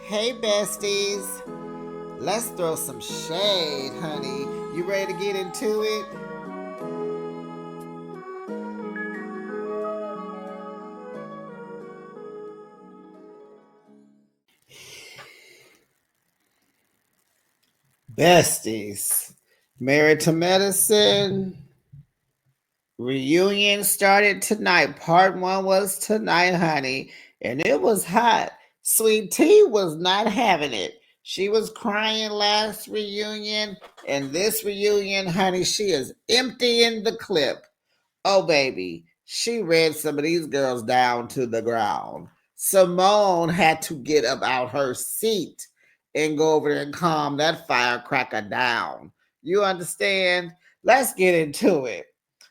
Hey, besties. Let's throw some shade, honey. You ready to get into it? Besties. Married to Medicine. Reunion started tonight. Part one was tonight, honey. And it was hot. Sweet Tea was not having it. She was crying last reunion. And this reunion, honey, she is emptying the clip. Oh, baby, she read some of these girls down to the ground. Simone had to get up out her seat and go over there and calm that firecracker down. You understand? Let's get into it.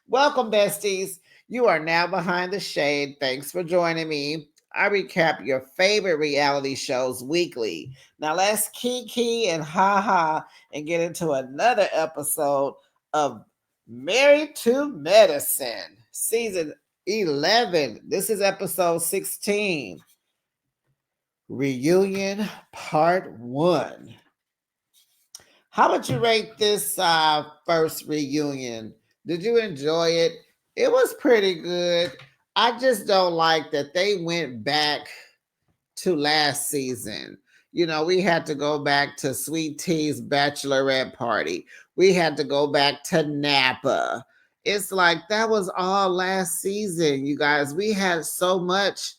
Welcome, besties. You are now behind the shade. Thanks for joining me. I recap your favorite reality shows weekly. Now let's kiki and ha ha and get into another episode of Married to Medicine, season 11. This is episode 16. Reunion part 1. How would you rate this first reunion? Did you enjoy it? It was pretty good. I just don't like that they went back to last season. You know, we had to go back to Sweet Tea's bachelorette party. We had to go back to Napa. It's like that was all last season, you guys. We had so much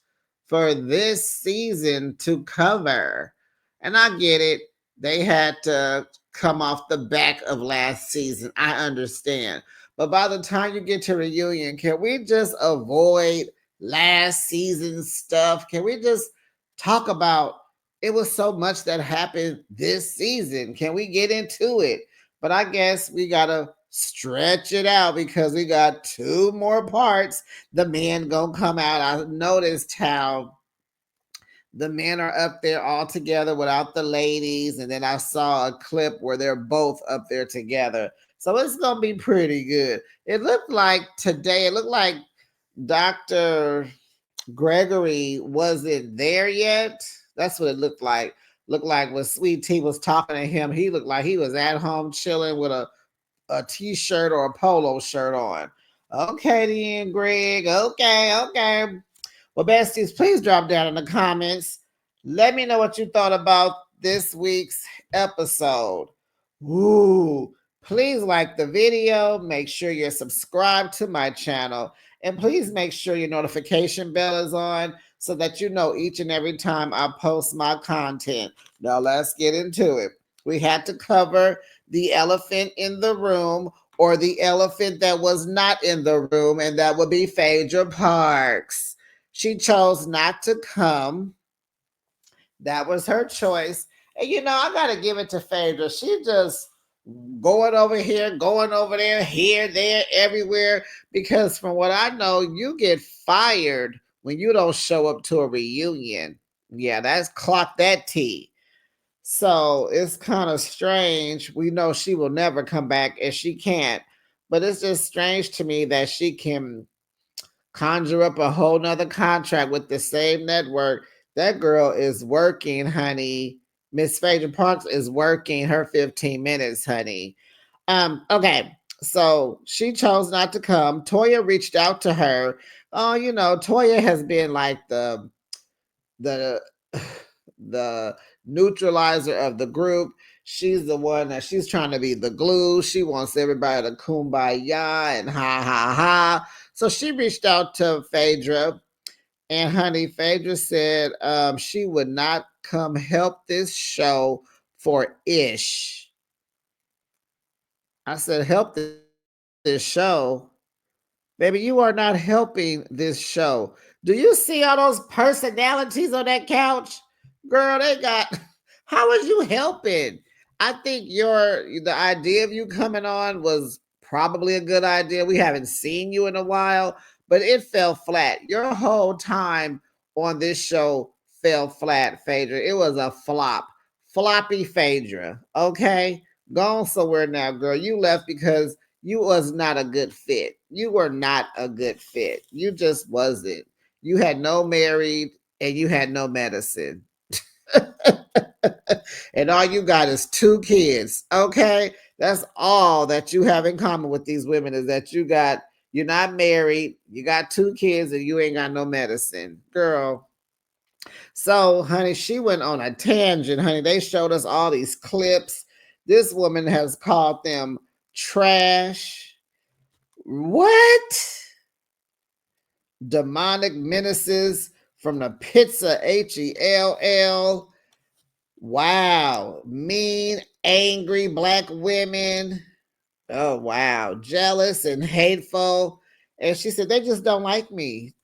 for this season to cover. And I get it. They had to come off the back of last season. I understand. But by the time you get to reunion, can we just avoid last season stuff? Can we just talk about it was so much that happened this season? Can we get into it? But I guess we gotta stretch it out because we got 2 more parts. The men gonna come out. I noticed how the men are up there all together without the ladies, and then I saw a clip where they're both up there together. So it's gonna be pretty good. It looked like today, it looked like Dr. Gregory wasn't there yet. That's what it looked like. Looked like when Sweet Tea was talking to him, he looked like he was at home chilling with a t-shirt or a polo shirt on. Okay, then, Greg. Okay. Well, besties, please drop down in the comments. Let me know what you thought about this week's episode. Ooh, please like the video. Make sure you're subscribed to my channel. And please make sure your notification bell is on so that you know each and every time I post my content. Now, let's get into it. We had to cover the elephant in the room, or the elephant that was not in the room, and that would be Phaedra Parks. She chose not to come. That was her choice. And you know, I gotta give it to Phaedra. She just going over here, going over there, here, there, everywhere. Because from what I know, you get fired when you don't show up to a reunion. Yeah, that's clock that T. So it's kind of strange. We know she will never come back and she can't. But it's just strange to me that she can conjure up a whole nother contract with the same network. That girl is working, honey. Miss Phaedra Parks is working her 15 minutes, honey. Okay. So she chose not to come. Toya reached out to her. Oh, you know, Toya has been like the the neutralizer of the group. She's the one that she's trying to be the glue. She wants everybody to kumbaya and ha ha ha. So she reached out to Phaedra, and honey, Phaedra said she would not come help this show for Ish. I said, help this show. Baby, you are not helping this show. Do you see all those personalities on that couch? Girl, they got how was you helping? I think the idea of you coming on was probably a good idea. We haven't seen you in a while, but it fell flat. Your whole time on this show fell flat, Phaedra. It was a flop. Floppy Phaedra. Okay? Gone somewhere now, girl. You left because you was not a good fit. You were not a good fit. You just wasn't. You had no married and you had no medicine. And all you got is 2 kids. Okay. That's all that you have in common with these women is that you're not married, you got 2 kids, and you ain't got no medicine. Girl. So, honey, she went on a tangent, honey. They showed us all these clips. This woman has called them trash. What? Demonic menaces from the pits of HELL. Wow. Mean, angry black women. Oh, wow. Jealous and hateful. And she said, they just don't like me.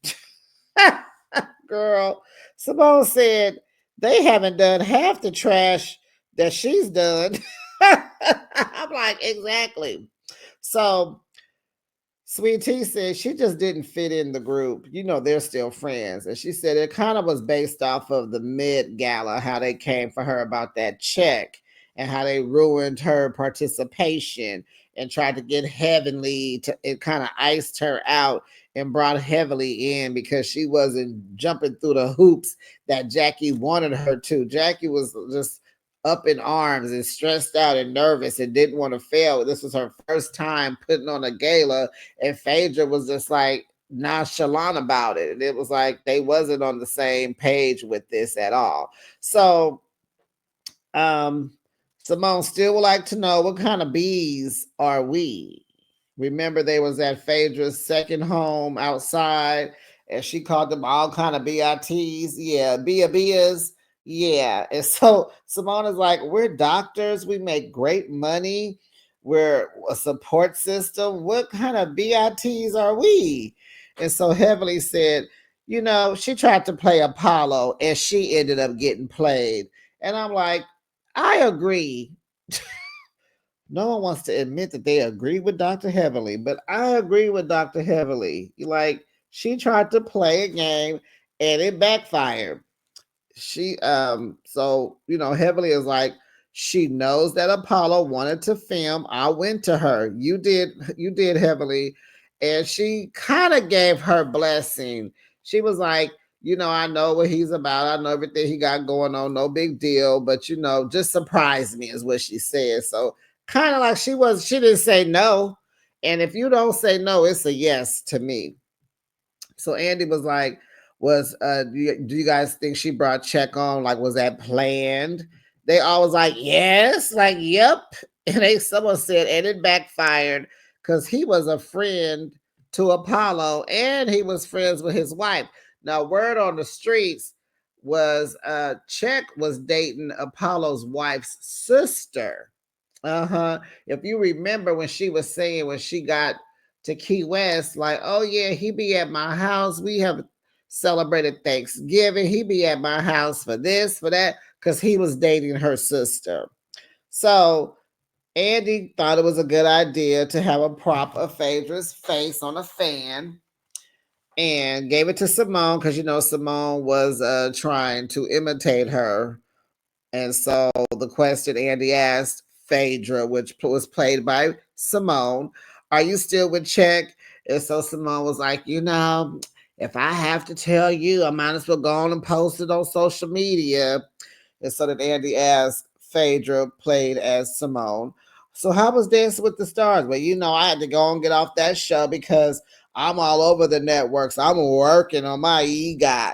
Girl, Simone said they haven't done half the trash that she's done. I'm like, exactly. So Sweet Tea said she just didn't fit in the group. You know, they're still friends. And she said it kind of was based off of the mid gala, how they came for her about that check and how they ruined her participation and tried to get Heavenly to, it kind of iced her out and brought Heavenly in because she wasn't jumping through the hoops that Jackie wanted her to. Jackie was just up in arms and stressed out and nervous and didn't want to fail. This was her first time putting on a gala, and Phaedra was just like nonchalant about it. And it was like they wasn't on the same page with this at all. So Simone still would like to know what kind of bees are we? Remember, they was at Phaedra's second home outside, and she called them all kind of BITs. Yeah, Bias. Yeah. And so Simone is like, we're doctors, we make great money, we're a support system. What kind of BITs are we? And so Heavenly said, she tried to play Apollo and she ended up getting played. And I'm like, I agree. No one wants to admit that they agree with Dr. Heavenly, but I agree with Dr. Heavenly. Like, she tried to play a game and it backfired. Heavenly is like, she knows that Apollo wanted to film. I went to her. You did Heavenly. And she kind of gave her blessing. She was like, I know what he's about. I know everything he got going on. No big deal. But just surprise me is what she said. So kind of like she didn't say no. And if you don't say no, it's a yes to me. So Andy was like, do you guys think she brought check on? Like, was that planned? They all was like, yes, like, yep. And someone said, and it backfired because he was a friend to Apollo and he was friends with his wife. Now, word on the streets was Check was dating Apollo's wife's sister. Uh-huh. If you remember when she was saying when she got to Key West, like, oh yeah, he be at my house. We have celebrated Thanksgiving. He be at my house for this, for that, because he was dating her sister. So Andy thought it was a good idea to have a prop of Phaedra's face on a fan and gave it to Simone because Simone was trying to imitate her. And so the question Andy asked Phaedra, which was played by Simone, are you still with Check? And so Simone was like, if I have to tell you, I might as well go on and post it on social media. And so then Andy asked Phaedra, played as Simone. So how was Dancing with the Stars? Well, I had to go and get off that show because I'm all over the networks. I'm working on my EGOT.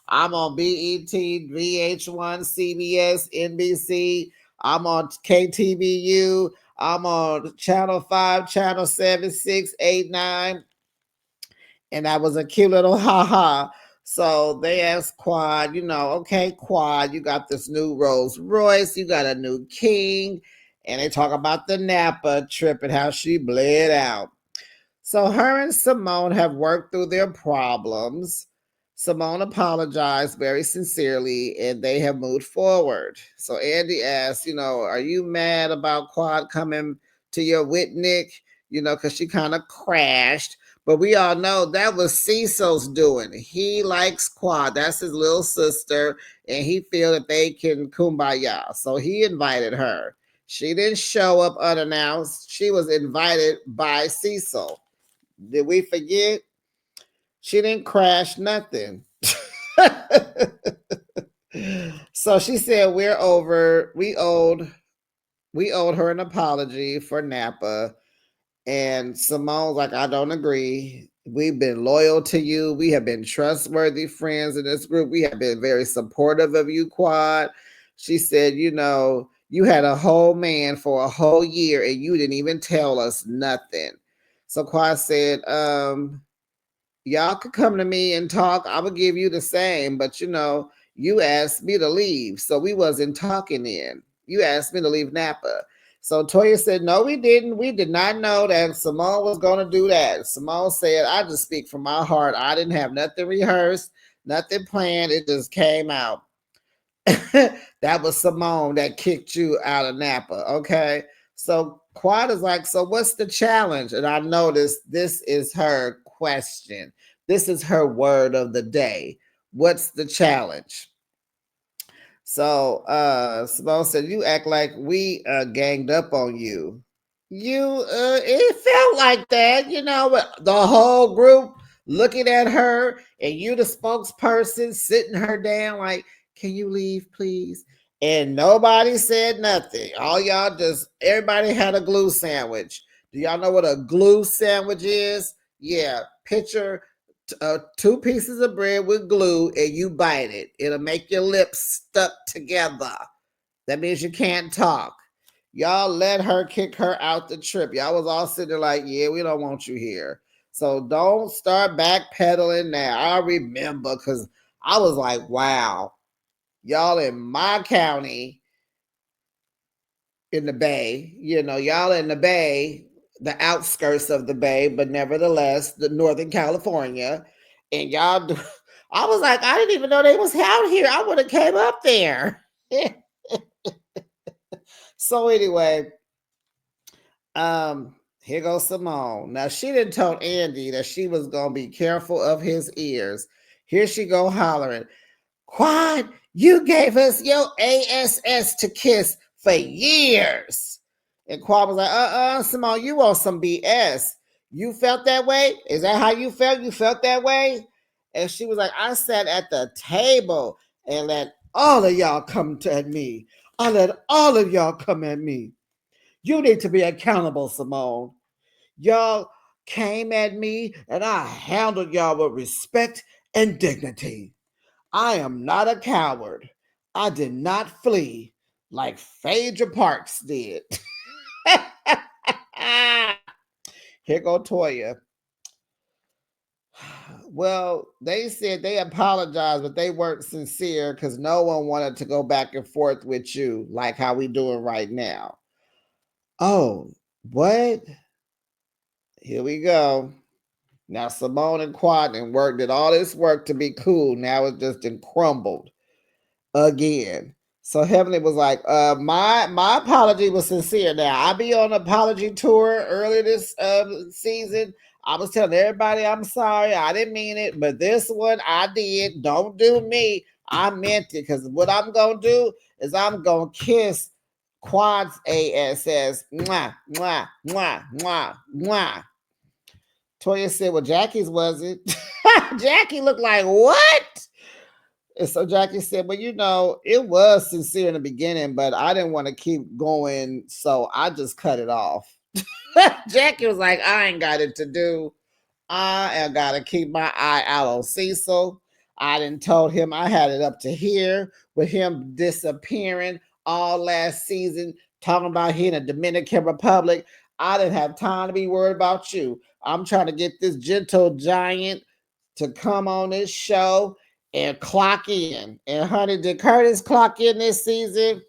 I'm on BET, VH1, CBS, NBC. I'm on KTVU. I'm on Channel 5, Channel 7, 6, 8, 9. And that was a cute little ha. So they asked Quad, okay, Quad, you got this new Rolls Royce, you got a new King. And they talk about the Napa trip and how she bled out. So her and Simone have worked through their problems. Simone apologized very sincerely and they have moved forward. So Andy asked, are you mad about Quad coming to your Whitnick? Because she kind of crashed. But we all know that was Cecil's doing. He likes Quad. That's his little sister. And he feel that they can kumbaya. So he invited her. She didn't show up unannounced. She was invited by Cecil. Did we forget? She didn't crash nothing. So she said we're over. We owed her an apology for Napa. And Simone's like, I don't agree. We've been loyal to you. We have been trustworthy friends in this group. We have been very supportive of you, Quad. She said, you had a whole man for a whole year and you didn't even tell us nothing. So Quad said, y'all could come to me and talk. I would give you the same, but you asked me to leave, so we wasn't talking then. You asked me to leave Napa. So Toya said, no, we didn't. We did not know that Simone was going to do that. Simone said, I just speak from my heart. I didn't have nothing rehearsed, nothing planned. It just came out. That was Simone that kicked you out of Napa. Okay. So Quad is like, so what's the challenge? And I noticed this is her question. This is her word of the day. What's the challenge? So Simone said, you act like we ganged up on you. It felt like that, the whole group looking at her and you the spokesperson sitting her down like, can you leave, please? And nobody said nothing. All y'all everybody had a glue sandwich. Do y'all know what a glue sandwich is? Yeah, picture two pieces of bread with glue and you bite it. It'll make your lips stuck together. That means you can't talk. Y'all let her kick her out the trip. Y'all was all sitting there like, yeah, we don't want you here. So don't start backpedaling now. I remember because I was like, wow, y'all in my county in the Bay, y'all in the Bay, the outskirts of the Bay, but nevertheless, the Northern California. And y'all, I was like, I didn't even know they was out here. I would have came up there. So anyway, here goes Simone. Now she didn't tell Andy that she was gonna be careful of his ears. Here she go hollering, Quad, you gave us your ASS to kiss for years. And Quad was like, Simone, you want some BS. You felt that way? Is that how you felt? You felt that way? And she was like, I sat at the table and let all of y'all come at me. I let all of y'all come at me. You need to be accountable, Simone. Y'all came at me and I handled y'all with respect and dignity. I am not a coward. I did not flee like Phaedra Parks did. Here go Toya. Well, they said they apologized, but they weren't sincere because no one wanted to go back and forth with you like how we doing right now. Oh, what? Here we go. Now Simone and Quaden did all this work to be cool. Now it's just crumbled again. So Heavenly was like, my apology was sincere. Now I be on an apology tour earlier this season. I was telling everybody I'm sorry. I didn't mean it, but this one I did. Don't do me. I meant it because what I'm gonna do is I'm gonna kiss Quad's ASS. Mwah, mwah, mwah, mwah, mwah. Toya said, well, Jackie's wasn't. Jackie looked like, what? And so Jackie said, well, it was sincere in the beginning, but I didn't want to keep going, so I just cut it off. Jackie was like, I ain't got it to do. I got to keep my eye out on Cecil. I didn't told him I had it up to here with him disappearing all last season, talking about he in the Dominican Republic. I didn't have time to be worried about you. I'm trying to get this gentle giant to come on this show and clock in. And honey, did Curtis clock in this season?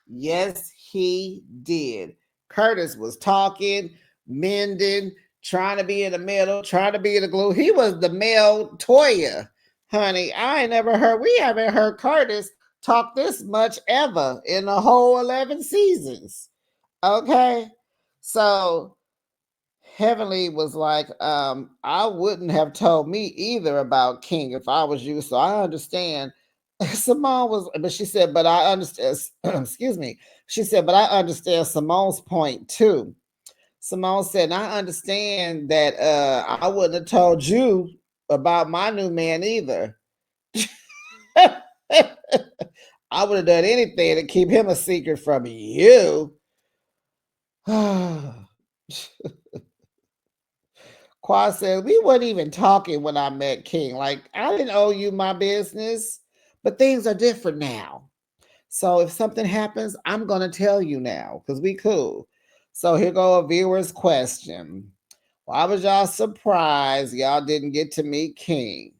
Yes, he did. Curtis was talking, mending, trying to be in the middle, trying to be in the glue. He was the male Toya. Honey, we haven't heard Curtis talk this much ever in the whole 11 seasons. Okay? So Heavenly was like, I wouldn't have told me either about King if I was you. So I understand. Simone was, but she said, but I understand. Excuse me. She said, but I understand Simone's point too. Simone said, I understand that I wouldn't have told you about my new man either. I would have done anything to keep him a secret from you. Quad says, we weren't even talking when I met King. Like, I didn't owe you my business, but things are different now. So if something happens, I'm going to tell you now because we cool. So here go a viewer's question. Why was y'all surprised y'all didn't get to meet King?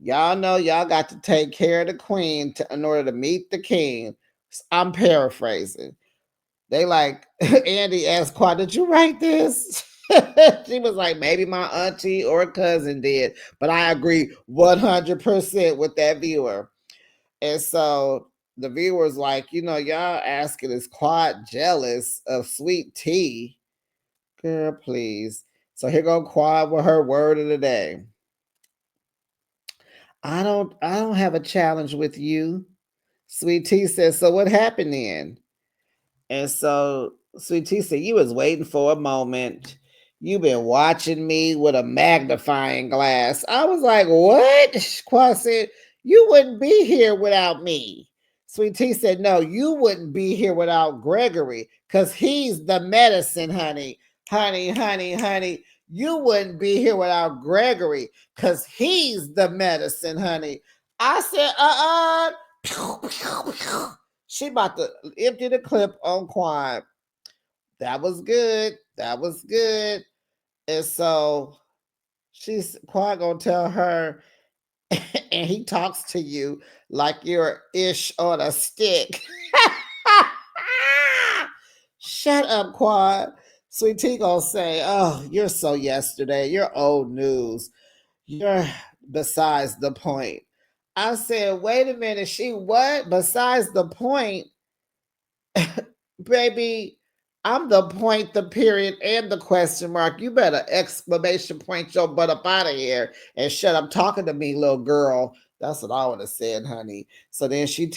Y'all know y'all got to take care of the queen in order to meet the king. I'm paraphrasing. They like, Andy asked Quad, did you write this? She was like, maybe my auntie or cousin did. But I agree 100% with that viewer. And so the viewer's like, y'all asking, is Quad jealous of sweet tea? Girl, please. So here go Quad with her word of the day. I don't have a challenge with you. Sweet Tea says, so what happened then? And so Sweet Tea said, you was waiting for a moment. You've been watching me with a magnifying glass. I was like, what? Quad said, you wouldn't be here without me. Sweet Tea said, no, you wouldn't be here without Gregory because he's the medicine, honey. Honey, honey, honey. You wouldn't be here without Gregory because he's the medicine, honey. I said, she about to empty the clip on Quad. That was good. That was good. And so Quad gonna tell her, and he talks to you like you're ish on a stick. Shut up, Quad. Sweet Tea gonna say, oh, you're so yesterday. You're old news. You're besides the point. I said, wait a minute. She what? Besides the point? Baby, I'm the point, the period, and the question mark. You better exclamation point your butt up out of here and shut up talking to me, little girl. That's what I would have said, honey. So then she's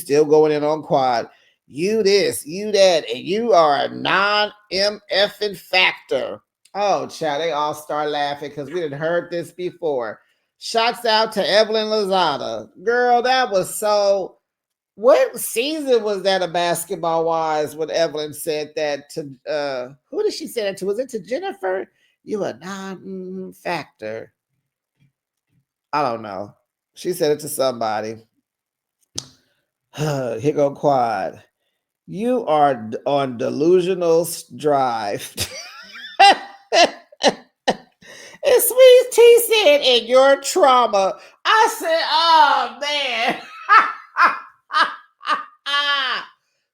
still going in on Quad. You this, you that, and you are a non-MFing factor. Oh, child, they all start laughing because we didn't heard this before. Shots out to Evelyn Lozada. Girl, that was so. What season was that of Basketball Wives when Evelyn said that to who did she say that to? Was it to Jennifer? You a non-factor. I don't know. She said it to somebody. Here go Quad. You are on delusional drive. And Sweet Tea said, in your trauma. I said, oh man.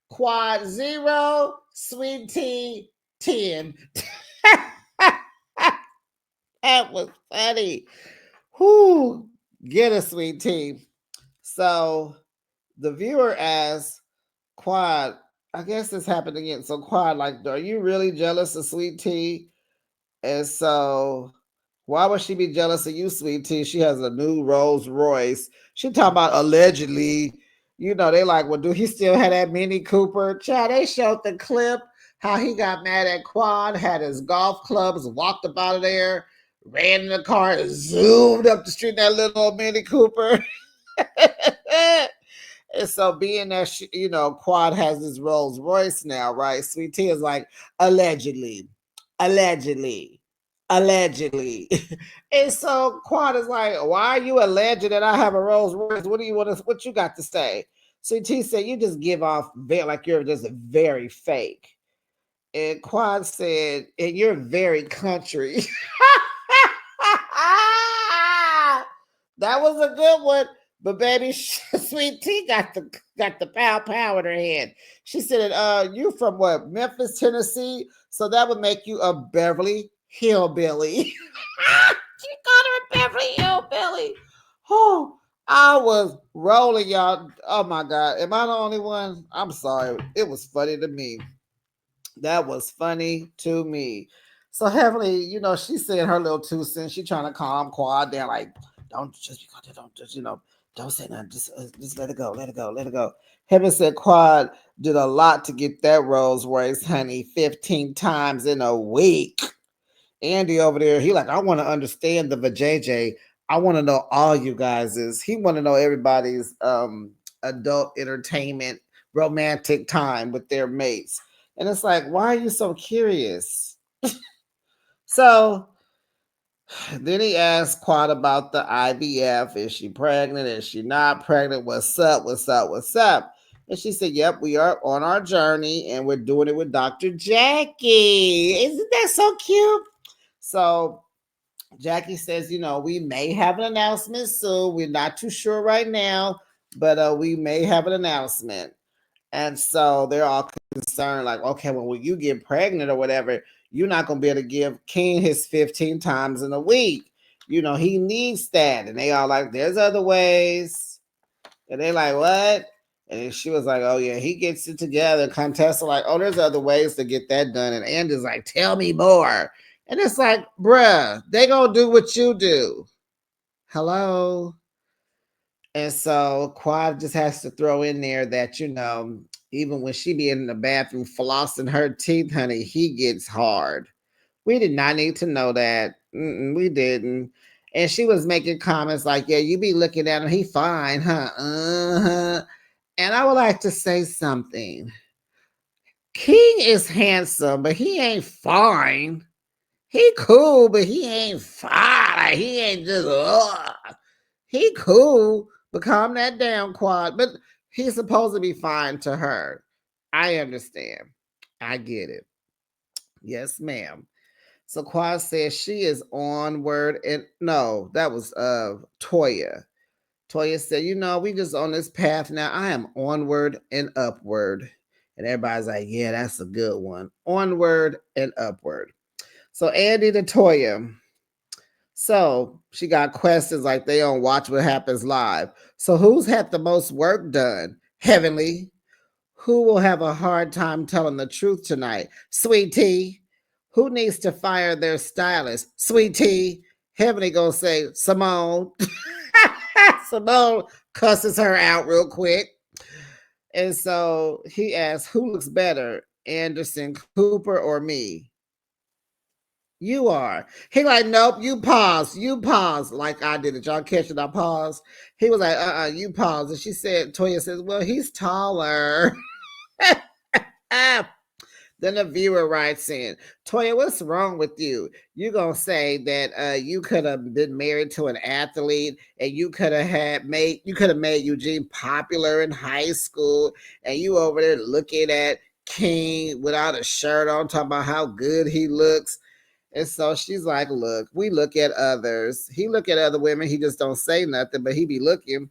Quad 0, Sweet Tea 10. That was funny. Whoo, get a Sweet Tea. So the viewer asks Quad, I guess this happened again. So Quad, like, are you really jealous of Sweet Tea? And so why would she be jealous of you, Sweet Tea? She has a new Rolls Royce. She talking about allegedly. They like, well, do he still have that Mini Cooper? Child, they showed the clip how he got mad at Quad, had his golf clubs, walked up out of there, ran in the car, and zoomed up the street in that little old Mini Cooper. And so being that, Quad has his Rolls Royce now, right? Sweet Tea is like, allegedly, allegedly, allegedly. And so Quad is like, why are you alleged that I have a Rolls Royce? What you got to say? Sweet Tea said, you just give off like you're just very fake. And Quad said, and you're very country. That was a good one. But baby, Sweet Tea got the pow in her head. She said, you from what, Memphis, Tennessee? So that would make you a Beverly Hillbilly. She called her a Beverly Hillbilly. Oh, I was rolling, y'all. Oh my God. Am I the only one? I'm sorry. It was funny to me. That was funny to me. So Heavenly, she said her little 2 cents. She trying to calm Quad down, like, don't just don't just, don't say nothing. Just let it go, let it go, let it go. Heaven said Quad did a lot to get that Rolls Royce, honey, 15 times in a week. Andy over there, he like, I want to understand the vajayjay. I want to know all you guys is. He want to know everybody's adult entertainment romantic time with their mates. And it's like, why are you so curious? So then he asked Quad about the IVF. Is she pregnant? Is she not pregnant? What's up? What's up? What's up? And she said, yep, we are on our journey and we're doing it with Dr. Jackie. Isn't that so cute? So Jackie says, we may have an announcement soon. We're not too sure right now, but we may have an announcement. And so they're all concerned, like, okay, well, when you get pregnant or whatever, you're not going to be able to give King his 15 times in a week. He needs that. And they all like, there's other ways. And they like, what? And she was like, oh, yeah, he gets it together. Contessa like, oh, there's other ways to get that done. And Andy's like, tell me more. And it's like, bruh, they going to do what you do. Hello? And so Quad just has to throw in there that, even when she be in the bathroom flossing her teeth, honey, he gets hard. We did not need to know that. We didn't. And she was making comments like, yeah, you be looking at him, he fine, huh? Uh-huh. And I would like to say something. King is handsome, but he ain't fine. He cool, but he ain't fine. Like, he ain't just, he cool, but calm that down, Quad. But he's supposed to be fine to her. I understand. I get it. Yes, ma'am. So Quad says she is onward, and no, that was Toya. Toya said, we just on this path now. I am onward and upward. And everybody's like, yeah, that's a good one. Onward and upward. So Andy to Toya. So she got questions like they on Watch What Happens Live. So who's had the most work done? Heavenly. Who will have a hard time telling the truth tonight? Sweet Tea. Who needs to fire their stylist? Sweet Tea. Heavenly gonna say Simone. Simone cusses her out real quick. And so he asks, who looks better, Anderson Cooper or me? You are. He like, nope, you pause. You pause. Like I did it. Y'all catch it? I pause. He was like, you pause. And she said, Toya says, well, he's taller. Then the viewer writes in, Toya, what's wrong with you? You gonna say that you could have been married to an athlete and you could have made Eugene popular in high school, and you over there looking at King without a shirt on, talking about how good he looks. And so she's like, look, we look at others. He look at other women. He just don't say nothing, but he be looking.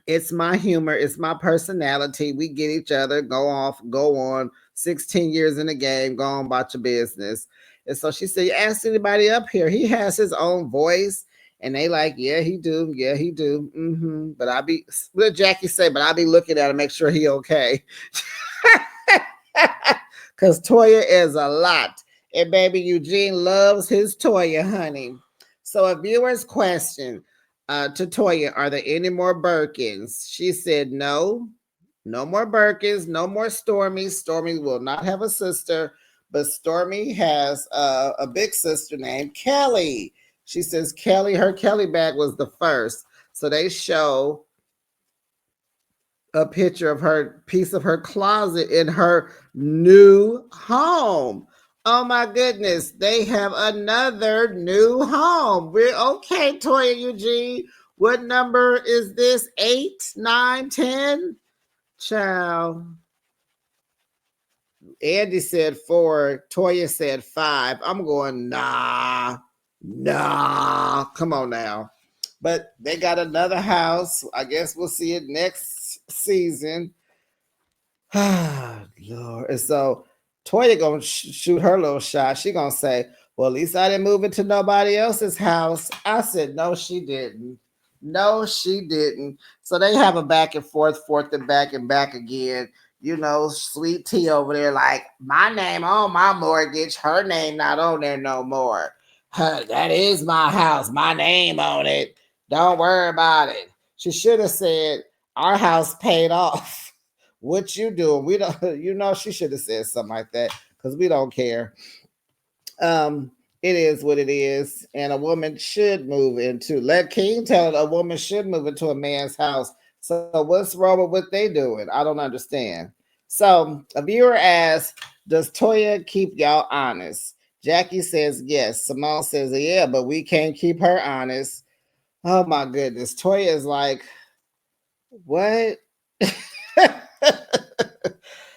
It's my humor. It's my personality. We get each other, go off, go on. 16 years in the game, go on about your business. And so she said, you ask anybody up here. He has his own voice. And they like, yeah, he do. Yeah, he do. But what did Jackie say? But I be looking at him, make sure he okay. Because Toya is a lot. And baby Eugene loves his Toya, honey. So a viewer's question to Toya, are there any more Birkins? She said no. No more Birkins, no more Stormy. Stormy will not have a sister, but Stormy has a big sister named Kelly. She says her Kelly bag was the first. So they show a picture of her piece of her closet in her new home. Oh my goodness, they have another new home. We're okay, Toya Eugene. What number is this? 8, 9, 10? Child. Andy said 4. Toya said 5. I'm going, nah. Come on now. But they got another house. I guess we'll see it next season. Lord. And so Toya gonna shoot her little shot. She gonna say, well, at least I didn't move into nobody else's house. I said, no, she didn't. No, she didn't. So they have a back and forth and back again. Sweet Tea over there, like, my name on my mortgage, her name not on there no more. That is my house, my name on it. Don't worry about it. She should have said, our house paid off. What you doing? We don't, she should have said something like that because we don't care. It is what it is, and a woman should move into. Let King tell it. A woman should move into a man's house. So what's wrong with what they doing? I don't understand. So a viewer asks, "Does Toya keep y'all honest?" Jackie says yes. Simone says yeah, but we can't keep her honest. Oh my goodness, Toya is like, what?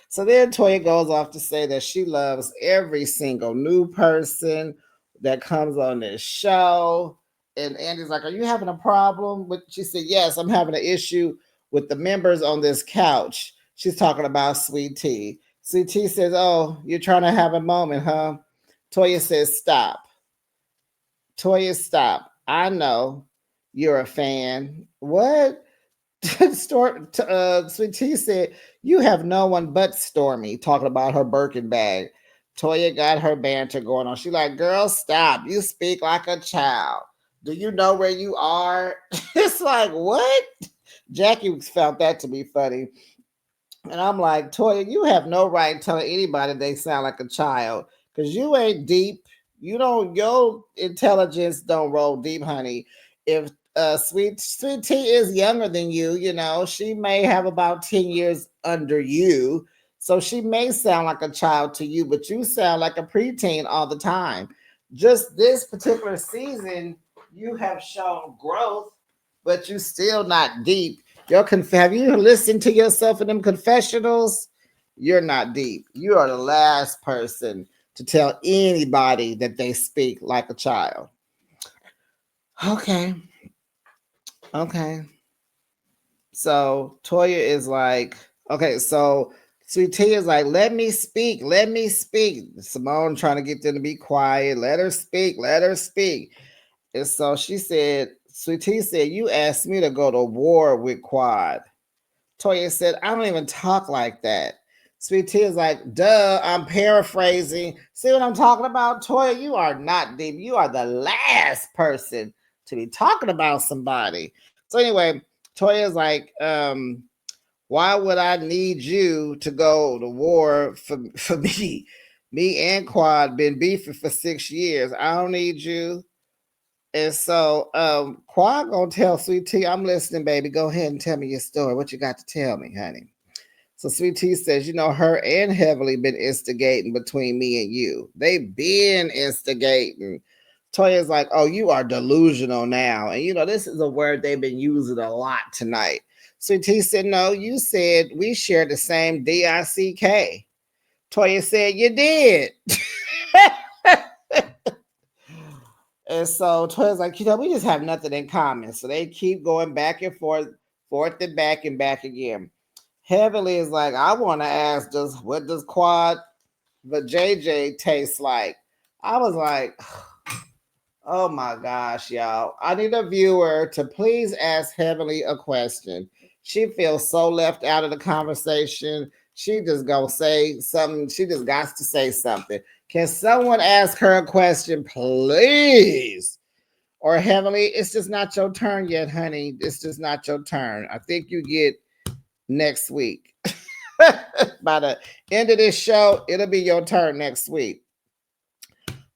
So then Toya goes off to say that she loves every single new person that comes on this show. And Andy's like, "Are you having a problem with?" She said, "Yes, I'm having an issue with the members on this couch." She's talking about Sweet Tea. Sweet Tea says, "Oh, you're trying to have a moment, huh?" Toya says, "Stop. Toya, stop. I know you're a fan." What? Sweet Tea said, "You have no one but Stormy," talking about her Birkin bag. Toya got her banter going on. She like, "Girl, stop. You speak like a child. Do you know where you are?" It's like, what? Jackie found that to be funny. And I'm like, "Toya, you have no right telling anybody they sound like a child because you ain't deep. You don't, your intelligence don't roll deep, honey. If Sweet Tea is younger than you, you know, she may have about 10 years under you. So she may sound like a child to you, but you sound like a preteen all the time. Just this particular season, you have shown growth, but you still not deep. Have you listened to yourself in them confessionals? You're not deep. You are the last person to tell anybody that they speak like a child. Okay. Okay. So Toya is like, okay, so Sweet Tea is like, "Let me speak, let me speak." Simone trying to get them to be quiet. Let her speak, let her speak. And so she said, Sweet Tea said, "You asked me to go to war with Quad." Toya said, "I don't even talk like that." Sweet Tea is like, "Duh, I'm paraphrasing." See what I'm talking about, Toya? You are not deep. You are the last person to be talking about somebody. So anyway, Toya is like, "Why would I need you to go to war for me? Me and Quad been beefing for 6 years. I don't need you." And so Quad gonna tell Sweet Tea, "I'm listening, baby. Go ahead and tell me your story. What you got to tell me, honey?" So Sweet Tea says, "You know, her and Heavenly been instigating between me and you. They been instigating." Toya's like, "Oh, you are delusional now." And you know, this is a word they've been using a lot tonight. Sweet Tea said, "No, you said we share the same DICK." Toya said, "You did." And so Toya's like, "You know, we just have nothing in common." So they keep going back and forth, forth and back again. Heavenly is like, "I want to ask, what does Quad the JJ taste like?" I was like, oh my gosh, y'all. I need a viewer to please ask Heavenly a question. She feels so left out of the conversation. She just gonna say something. She just got to say something. Can someone ask her a question, please? Or Heavenly, it's just not your turn yet, honey. It's just not your turn. I think you get next week. By the end of this show, it'll be your turn next week.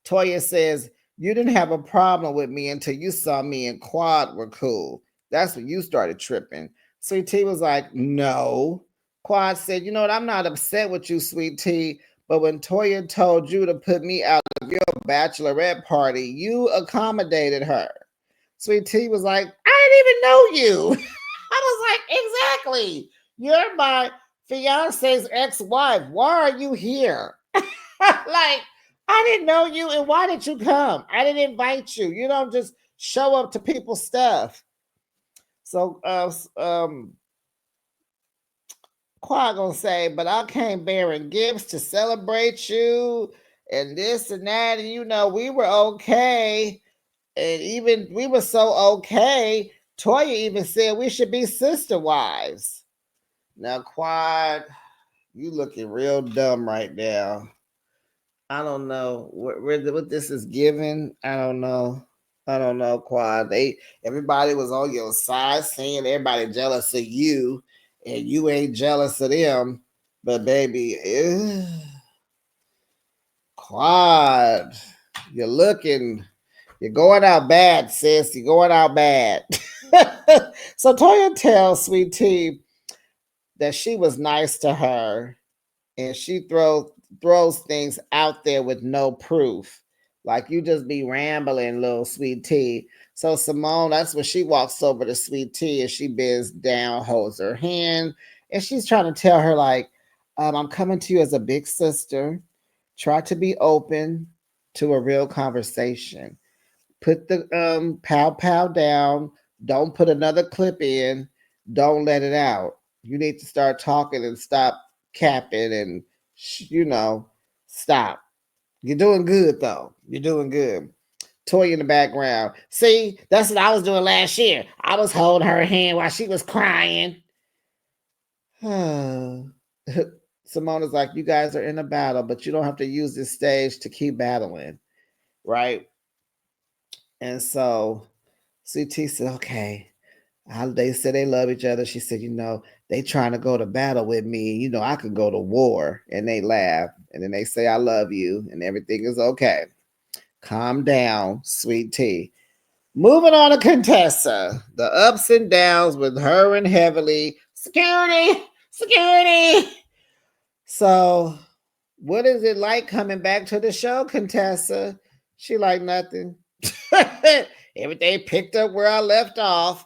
Toya says, "You didn't have a problem with me until you saw me and Quad were cool. That's when you started tripping." Sweet Tea was like, "No." Quad said, "You know what? I'm not upset with you, Sweet Tea, but when Toya told you to put me out of your bachelorette party, you accommodated her." Sweet Tea was like, "I didn't even know you." I was like, "Exactly. You're my fiance's ex-wife. Why are you here?" Like, I didn't know you, and why did you come? I didn't invite you. You don't just show up to people's stuff. So, Quad gonna say, "But I came bearing gifts to celebrate you, and this and that, and you know we were okay, and even we were so okay. Toya even said we should be sister wives." Now, Quad, you looking real dumb right now. I don't know what this is giving. I don't know. I don't know, Quad. Everybody was on your side saying everybody jealous of you, and you ain't jealous of them. But baby, Quad. You're looking, you're going out bad, sis. You're going out bad. So Toya tells Sweet Tea that she was nice to her and she throws things out there with no proof. Like you just be rambling, little Sweet Tea. So Simone, that's when she walks over to Sweet Tea and she bends down, holds her hand, and she's trying to tell her, like, I'm coming to you as a big sister. Try to be open to a real conversation. Put the pow pow down. Don't put another clip in. Don't let it out. You need to start talking and stop capping and you know stop. You're doing good though. You're doing good. Toy in the background. See, that's what I was doing last year. I was holding her hand while she was crying. Simona's like, you guys are in a battle, but you don't have to use this stage to keep battling, right? And so CT said, okay. They said they love each other. She said, they trying to go to battle with me. I could go to war. And they laugh. And then they say, I love you. And everything is okay. Calm down, Sweet Tea. Moving on to Contessa. The ups and downs with her and Heavenly. Security! Security! So, what is it like coming back to the show, Contessa? She like nothing. Everything picked up where I left off.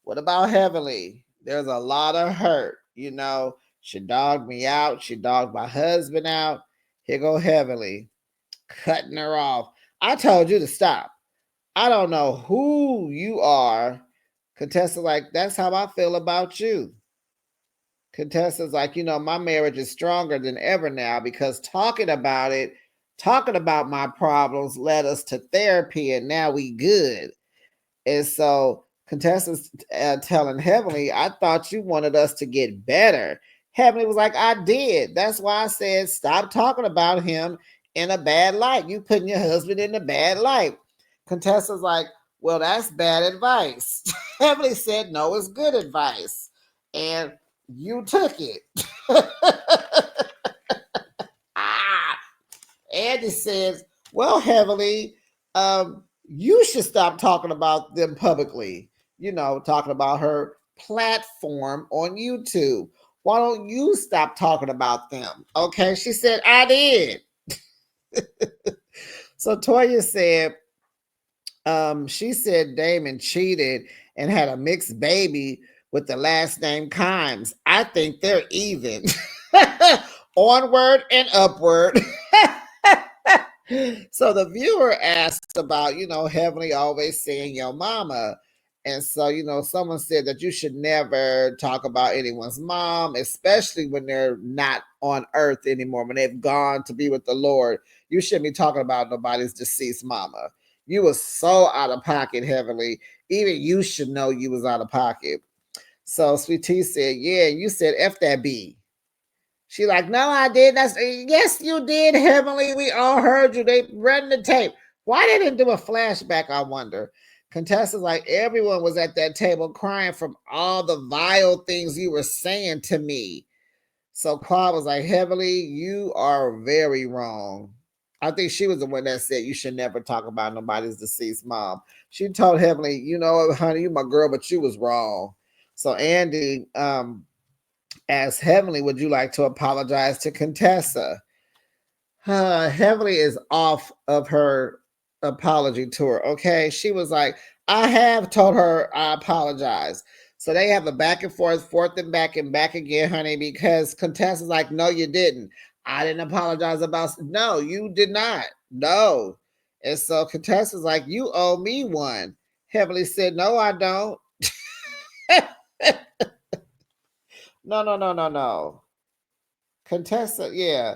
What about Heavenly? There's a lot of hurt. She dogged me out. She dogged my husband out. Here go Heavenly, cutting her off. I told you to stop. I don't know who you are. Contessa's like, that's how I feel about you. Contessa's like, my marriage is stronger than ever now because talking about my problems led us to therapy and now we good. And so Contessa's telling Heavenly, I thought you wanted us to get better. Heavenly was like, I did. That's why I said, stop talking about him in a bad light. You putting your husband in a bad light. Contessa's like, well, that's bad advice. Heavenly said, no, it's good advice. And you took it. Andy says, well, Heavenly, you should stop talking about them publicly. Talking about her platform on YouTube. Why don't you stop talking about them? Okay, she said, I did. So Toya said, she said Damon cheated and had a mixed baby with the last name Kimes. I think they're even. Onward and upward. So the viewer asked about, Heavenly always saying your mama. And so, someone said that you should never talk about anyone's mom, especially when they're not on earth anymore, when they've gone to be with the Lord. You shouldn't be talking about nobody's deceased mama. You was so out of pocket, Heavenly. Even you should know you was out of pocket. So Sweet Tea said, yeah, you said F that B. She like, no, I did. Yes, you did, Heavenly. We all heard you. They read the tape. Why they didn't do a flashback, I wonder. Contessa's like, everyone was at that table crying from all the vile things you were saying to me. So Claude was like, Heavenly, you are very wrong. I think she was the one that said you should never talk about nobody's deceased mom. She told Heavenly, honey, you my girl, but you was wrong. So Andy asked Heavenly, would you like to apologize to Contessa? Heavenly is off of her apology tour. Okay. She was like, I have told her I apologize. So they have a back and forth and back again, honey, because Contessa's like, no, you didn't. I didn't apologize about. No, you did not. No. And so Contessa's like, you owe me one. Heavenly said, no, I don't. No. Contessa, yeah.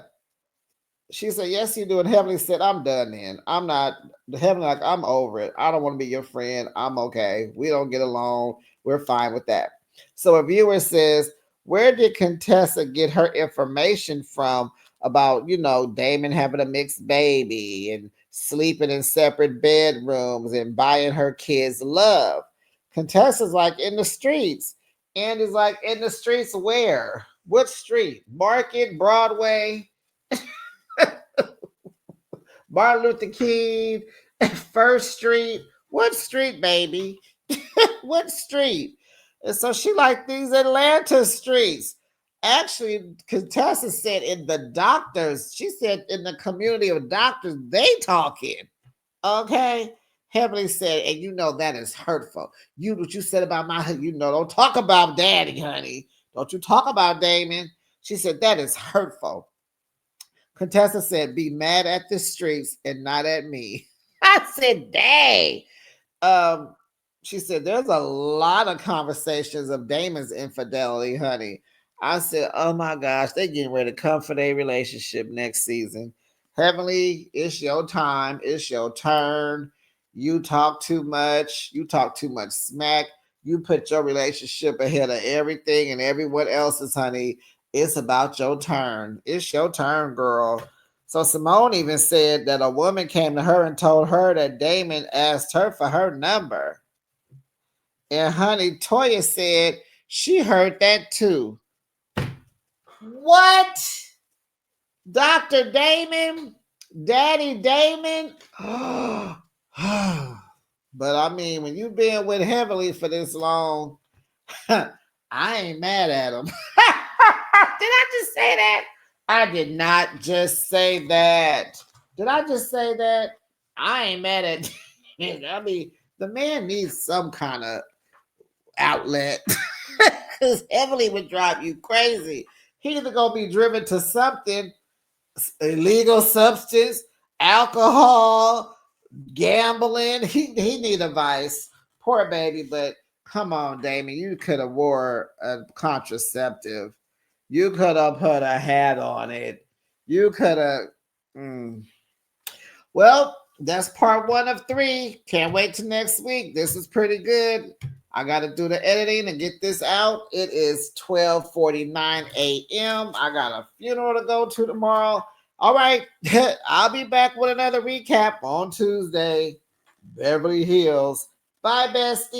She said, yes, you do. And Heavenly said, I'm done then. I'm not. Heavenly, like, I'm over it. I don't want to be your friend. I'm okay. We don't get along. We're fine with that. So a viewer says, where did Contessa get her information from about, Damon having a mixed baby and sleeping in separate bedrooms and buying her kids love? Contessa's like, in the streets. And is like, in the streets where? What street? Market, Broadway? Martin Luther King, First Street. What street, baby? What street? And so she like these Atlanta streets. Actually, Contessa said in the doctors, she said in the community of doctors, they talking. Okay. Heavenly said, and you know that is hurtful. You what you said about my, don't talk about daddy, honey. Don't you talk about Damon. She said that is hurtful. Contessa said, be mad at the streets and not at me. I said, dang. Um, she said, there's a lot of conversations of Damon's infidelity, honey. I said, oh my gosh, they getting ready to come for their relationship next season. Heavenly, it's your time. It's your turn. You talk too much. You talk too much smack. You put your relationship ahead of everything and everyone else's, honey. It's about your turn. It's your turn, girl. So Simone even said that a woman came to her and told her that Damon asked her for her number. And honey, Toya said she heard that too. What? Dr. Damon? Daddy Damon? But I mean, when you've been with Heavenly for this long, I ain't mad at him. Did I just say that? I did not just say that. Did I just say that? I ain't mad at him. I mean, the man needs some kind of outlet. Because Heavenly would drive you crazy. He either gonna be driven to something, illegal substance, alcohol, gambling. He need a vice. Poor baby, but come on, Damon. You could have wore a contraceptive. You could have put a hat on it. You could have. Well, that's part 1 of 3. Can't wait till next week. This is pretty good. I got to do the editing and get this out. It is 12:49 a.m. I got a funeral to go to tomorrow. All right. I'll be back with another recap on Tuesday. Beverly Hills. Bye, bestie.